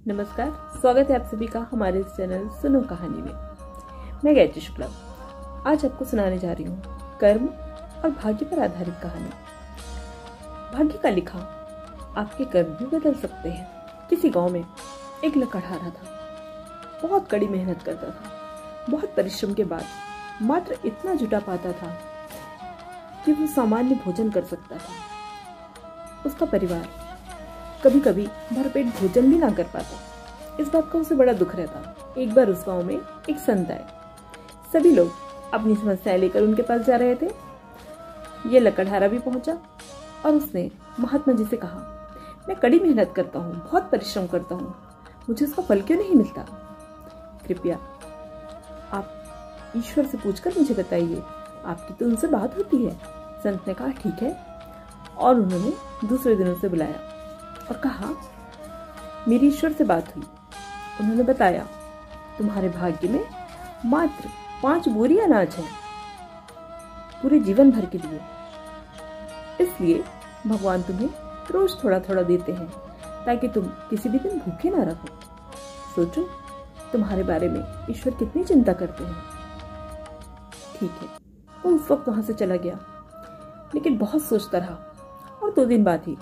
नमस्कार, स्वागत है आप सभी का हमारे इस चैनल सुनो कहानी में। मैं गायत्री शुक्ला आज आपको सुनाने जा रही हूँ कर्म और भाग्य पर आधारित कहानी। भाग्य का लिखा आपके कर्म भी बदल सकते हैं। किसी गांव में एक लकड़हारा था। बहुत कड़ी मेहनत करता था। बहुत परिश्रम के बाद मात्र इतना जुटा पाता था कि वो सामान्य भोजन कर सकता था। उसका परिवार कभी कभी भरपेट भोजन भी ना कर पाता। इस बात का उसे बड़ा दुख रहता। एक बार उस गांव में एक संत आए। सभी लोग अपनी समस्याएं लेकर उनके पास जा रहे थे। ये लकड़हारा भी पहुंचा और उसने महात्मा जी से कहा, मैं कड़ी मेहनत करता हूँ, बहुत परिश्रम करता हूँ, मुझे उसका फल क्यों नहीं मिलता? कृपया आप ईश्वर से पूछकर मुझे बताइए, आपकी तो उनसे बात होती है। संत ने कहा ठीक है, और उन्होंने दूसरे दिन उसे बुलाया और कहा, मेरी ईश्वर से बात हुई। उन्होंने बताया, तुम्हारे भाग्य में मात्र 5 बोरी अनाज है पूरे जीवन भर के लिए। इसलिए भगवान तुम्हें रोज थोड़ा थोड़ा देते हैं ताकि तुम किसी भी दिन भूखे ना रहो। सोचो तुम्हारे बारे में ईश्वर कितनी चिंता करते हैं। ठीक है, वो उस वक्त वहां से चला गया, लेकिन बहुत सोचता रहा और 2 दिन बाद ही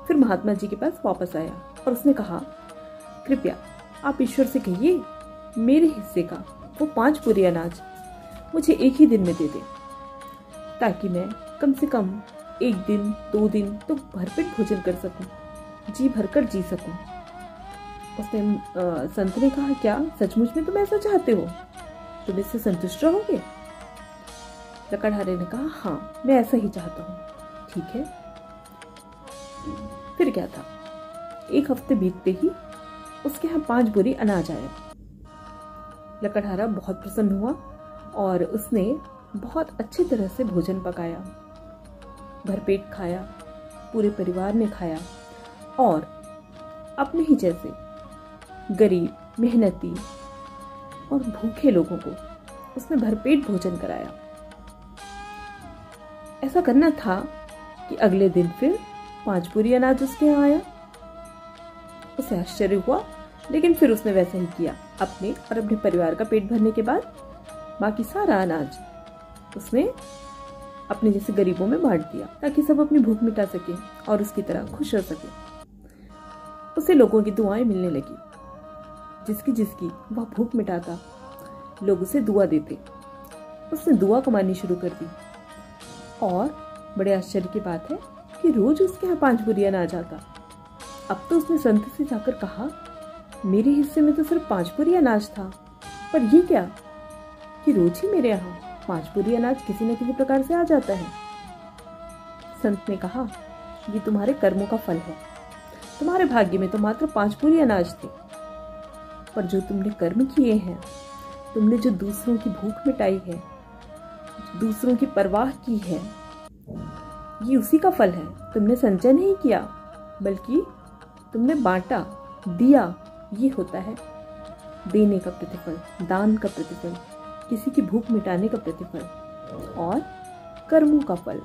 फिर महात्मा जी के पास वापस आया और उसने कहा, कृपया आप ईश्वर से कहिए मेरे हिस्से का वो 5 बोरी अनाज मुझे एक ही दिन में दे दे, ताकि मैं कम से कम 1 दिन 2 दिन तो भरपेट भोजन कर सकूं, जी भरकर जी सकूं। उसने संत ने कहा, क्या सचमुच में तुम ऐसा चाहते हो? तुम इससे संतुष्ट रहोगे? लकड़हारे ने कहा, हाँ मैं ऐसा ही चाहता हूँ। ठीक है। फिर क्या था, 1 हफ्ते बीतते ही उसके यहाँ 5 बोरी अनाज आया। लकड़हारा बहुत प्रसन्न हुआ और उसने बहुत अच्छी तरह से भोजन पकाया, भरपेट खाया, पूरे परिवार ने खाया और अपने ही जैसे गरीब, मेहनती और भूखे लोगों को उसने भरपेट भोजन कराया। ऐसा करना था कि अगले दिन फिर 5 बोरी अनाज उसके यहाँ आया। उसे आश्चर्य हुआ, लेकिन फिर उसने वैसा ही किया। अपने और अपने परिवार का पेट भरने के बाद बाकी सारा अनाज उसने अपने जैसे गरीबों में बांट दिया, ताकि सब अपनी भूख मिटा सके और उसकी तरह खुश हो सके। उसे लोगों की दुआएं मिलने लगी। जिसकी जिसकी वह भूख मिटाता, लोग उसे दुआ देते। उसने दुआ कमानी शुरू कर दी और बड़े आश्चर्य की बात है कि रोज उसके यहाँ 5 बोरी अनाज आता। अब तो उसने संत से जाकर कहा, मेरे हिस्से में तो सिर्फ 5 बोरी अनाज था, पर ये क्या कि रोज ही मेरे यहाँ 5 बोरी अनाज किसी न किसी प्रकार से आ जाता है। संत ने कहा, ये तुम्हारे कर्मों का फल है। तुम्हारे भाग्य में तो मात्र 5 बोरी अनाज थे, पर जो तुमने कर्म किए हैं, तुमने जो दूसरों की भूख मिटाई है, दूसरों की परवाह की है, ये उसी का फल है। तुमने संचय नहीं किया, बल्कि तुमने बांटा, दिया। ये होता है देने का प्रतिफल, दान का प्रतिफल, किसी की भूख मिटाने का प्रतिफल और कर्मों का फल।